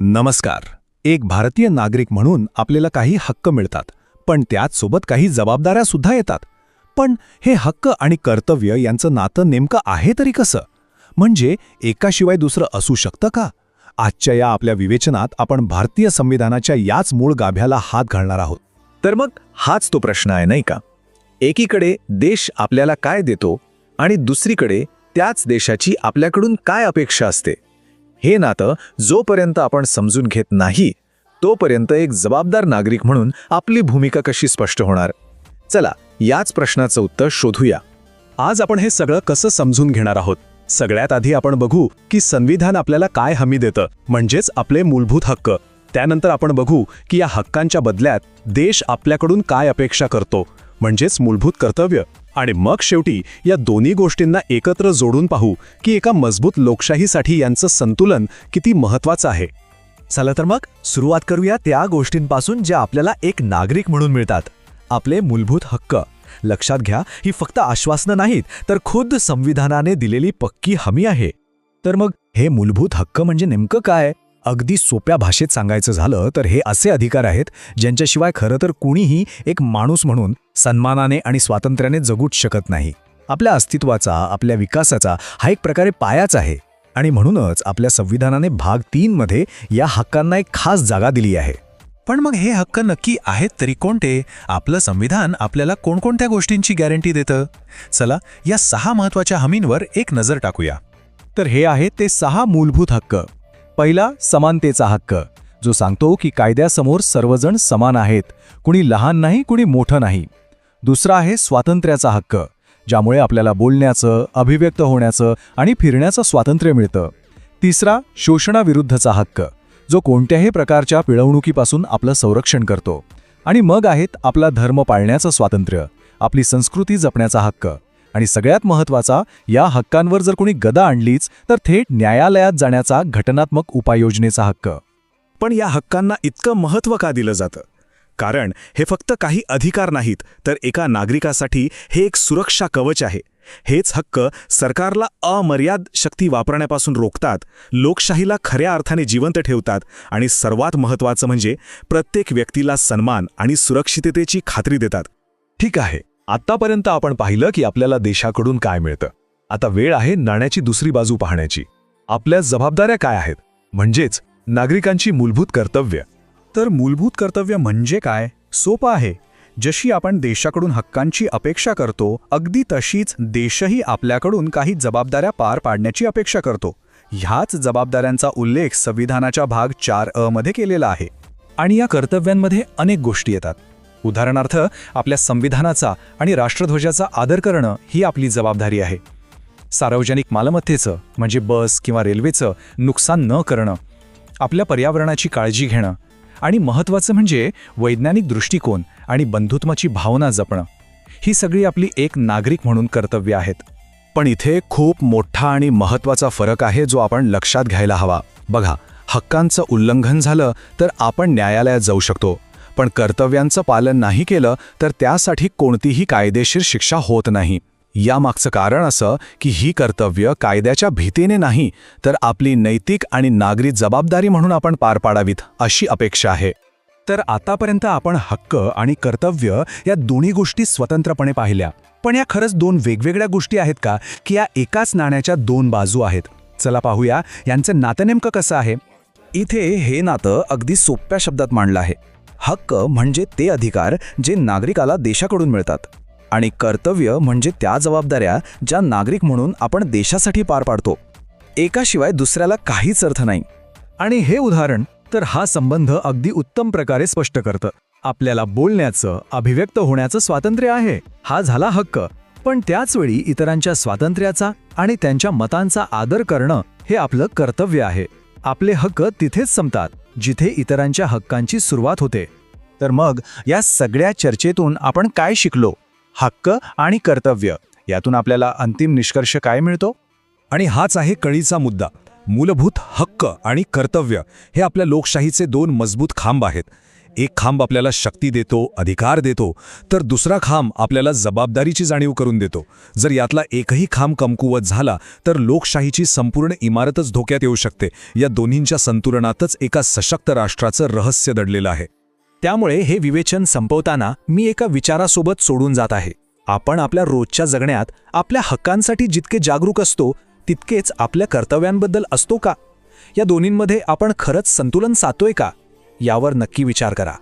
नमस्कार. एक भारतीय नागरिक म्हणून आपल्याला काही हक्क मिळतात, पण त्याचसोबत काही जबाबदाऱ्या सुद्धा येतात. पण हे हक्क आणि कर्तव्य यांचं नातं नेमकं आहे तरी कसं? म्हणजे एकाशिवाय दुसरं असू शकतं का? आजच्या या आपल्या विवेचनात आपण भारतीय संविधानाच्या याच मूळ गाभ्याला हात घालणार आहोत. तर मग हाच तो प्रश्न आहे, नाही का? एकीकडे देश आपल्याला काय देतो आणि दुसरीकडे त्याच देशाची आपल्याकडून काय अपेक्षा असते. हे नातं जोपर्यंत आपण समजून घेत नाही तोपर्यंत एक जबाबदार नागरिक म्हणून आपली भूमिका कशी स्पष्ट होणार? चला याच प्रश्नाचं उत्तर शोधूया. आज आपण हे सगळं कसं समजून घेणार आहोत. सगळ्यात आधी आपण बघू की संविधान आपल्याला काय हमी देतं, म्हणजेच आपले मूलभूत हक्क. त्यानंतर आपण बघू की या हक्कांच्या बदल्यात देश आपल्याकडून काय अपेक्षा करतो, म्हणजेच मूलभूत कर्तव्य. आणि मग शेवटी या दोन्ही गोष्टींना एकत्र जोडून पाहू की एका मजबूत लोकशाहीसाठी यांचं संतुलन किती महत्त्वाचं आहे. चला तर मग सुरुवात करूया त्या गोष्टींपासून ज्या आपल्याला एक नागरिक म्हणून मिळतात. आपले मूलभूत हक्क. लक्षात घ्या, ही फक्त आश्वासनं नाहीत, तर खुद्द संविधानाने दिलेली पक्की हमी आहे. तर मग हे मूलभूत हक्क म्हणजे नेमकं काय? अगदी सोप्या भाषेत सांगायचं झालं तर हे असे अधिकार आहेत ज्यांच्याशिवाय खरं तर कुणीही एक माणूस म्हणून सन्मानाने आणि स्वातंत्र्याने जगूच शकत नाही. आपल्या अस्तित्वाचा, आपल्या विकासाचा हा एक प्रकारे पायाच आहे. आणि म्हणूनच आपल्या संविधानाने भाग 3 मध्ये या हक्कांना एक खास जागा दिली आहे. पण मग हे हक्क नक्की आहेत तरी कोणते? आपलं संविधान आपल्याला कोणकोणत्या गोष्टींची गॅरंटी देतं? चला या 6 महत्त्वाच्या हमींवर एक नजर टाकूया. तर हे आहेत ते 6 मूलभूत हक्क. पहिला, समानतेचा हक्क, जो सांगतो की कायद्यासमोर सर्वजण समान आहेत, कुणी लहान नाही, कुणी मोठं नाही. दुसरा आहे स्वातंत्र्याचा हक्क, ज्यामुळे आपल्याला बोलण्याचं, अभिव्यक्त होण्याचं आणि फिरण्याचं स्वातंत्र्य मिळतं. तिसरा, शोषणाविरुद्धचा हक्क, जो कोणत्याही प्रकारच्या पिळवणुकीपासून आपलं संरक्षण करतो. आणि मग आहेत आपला धर्म पाळण्याचं स्वातंत्र्य, आपली संस्कृती जपण्याचा हक्क. आणि सगळ्यात महत्त्वाचा, या हक्कांवर जर कोणी गदा आणलीच तर थेट न्यायालयात जाण्याचा घटनात्मक उपाययोजनेचा हक्क. पण या हक्कांना इतकं महत्त्व का दिलं जातं? कारण हे फक्त काही अधिकार नाहीत, तर एका नागरिकासाठी हे एक सुरक्षा कवच आहे. हेच हक्क सरकारला अमर्याद शक्ती वापरण्यापासून रोखतात, लोकशाहीला खऱ्या अर्थाने जिवंत ठेवतात आणि सर्वात महत्त्वाचं म्हणजे प्रत्येक व्यक्तीला सन्मान आणि सुरक्षिततेची खात्री देतात. ठीक आहे, आत्तापर्यंत आपण पाहिलं की आपल्याला देशाकडून काय मिळतं. आता वेळ आहे नाण्याची दुसरी बाजू पाहण्याची. आपल्या जबाबदाऱ्या काय आहेत, म्हणजेच नागरिकांची मूलभूत कर्तव्य. तर मूलभूत कर्तव्य म्हणजे काय? सोपं आहे. जशी आपण देशाकडून हक्कांची अपेक्षा करतो, अगदी तशीच देशही आपल्याकडून काही जबाबदाऱ्या पार पाडण्याची अपेक्षा करतो. ह्याच जबाबदाऱ्यांचा उल्लेख संविधानाच्या भाग 4 मध्ये केलेला आहे. आणि या कर्तव्यांमध्ये अनेक गोष्टी येतात. उदाहरणार्थ, आपल्या संविधानाचा आणि राष्ट्रध्वजाचा आदर करणं ही आपली जबाबदारी आहे. सार्वजनिक मालमत्तेचं म्हणजे बस किंवा रेल्वेचं नुकसान न करणं, आपल्या पर्यावरणाची काळजी घेणं आणि महत्त्वाचं म्हणजे वैज्ञानिक दृष्टिकोन आणि बंधुत्वाची भावना जपणं, ही सगळी आपली एक नागरिक म्हणून कर्तव्य आहेत. पण इथे खूप मोठा आणि महत्त्वाचा फरक आहे जो आपण लक्षात घ्यायला हवा. बघा, हक्कांचं उल्लंघन झालं तर आपण न्यायालयात जाऊ शकतो, पण कर्तव्यांचं पालन नाही केलं तर त्यासाठी कोणतीही कायदेशीर शिक्षा होत नाही. यामागचं कारण असं की ही कर्तव्य कायद्याच्या भीतीने नाही, तर आपली नैतिक आणि नागरी जबाबदारी म्हणून आपण पार पाडावीत अशी अपेक्षा आहे. तर आतापर्यंत आपण हक्क आणि कर्तव्य या दोन्ही गोष्टी स्वतंत्रपणे पाहिल्या. पण या खरंच 2 वेगवेगळ्या गोष्टी आहेत का, की या एकाच नाण्याच्या 2 बाजू आहेत? चला पाहूया यांचं नातं नेमकं कसं आहे. इथे हे नातं अगदी सोप्या शब्दात मांडलं आहे. हक्क म्हणजे ते अधिकार जे नागरिकाला देशाकडून मिळतात, आणि कर्तव्य म्हणजे त्या जबाबदाऱ्या ज्या नागरिक म्हणून आपण देशासाठी पार पाडतो. एकाशिवाय दुसऱ्याला काहीच अर्थ नाही. आणि हे उदाहरण तर हा संबंध अगदी उत्तम प्रकारे स्पष्ट करतं. आपल्याला बोलण्याचं, अभिव्यक्त होण्याचं स्वातंत्र्य आहे, हा झाला हक्क. पण त्याचवेळी इतरांच्या स्वातंत्र्याचा आणि त्यांच्या मतांचा आदर करणं हे आपलं कर्तव्य आहे. आपले हक्क तिथेच संपतात जिथे इतरांच्या हक्कांची सुरुवात होते. तर मग या सगळ्या चर्चेतून आपण काय शिकलो? हक्क आणि कर्तव्य यातून आपल्याला अंतिम निष्कर्ष काय मिळतो? आणि हाच आहे कळीचा मुद्दा. मूलभूत हक्क आणि कर्तव्य हे आपल्या लोकशाहीचे 2 मजबूत खांब आहेत. एक खांब आपल्याला शक्ती देतो, अधिकार देतो, तर दुसरा खांब आपल्याला जबाबदारीची जाणीव करून देतो. जर यातला एकही खांब कमकुवत झाला तर लोकशाहीची संपूर्ण इमारतच धोक्यात येऊ शकते. या दोन्हींच्या संतुलनातच एका सशक्त राष्ट्राचं रहस्य दडलेलं आहे. त्यामुळे हे विवेचन संपवताना मी एका विचारासोबत सोडून जात आहे. आपण आपल्या रोजच्या जगण्यात आपल्या हक्कांसाठी जितके जागरूक असतो तितकेच आपल्या कर्तव्यांबद्दल असतो का? या दोन्हींमध्ये आपण खरंच संतुलन साधतोय का? यावर नक्की विचार करा.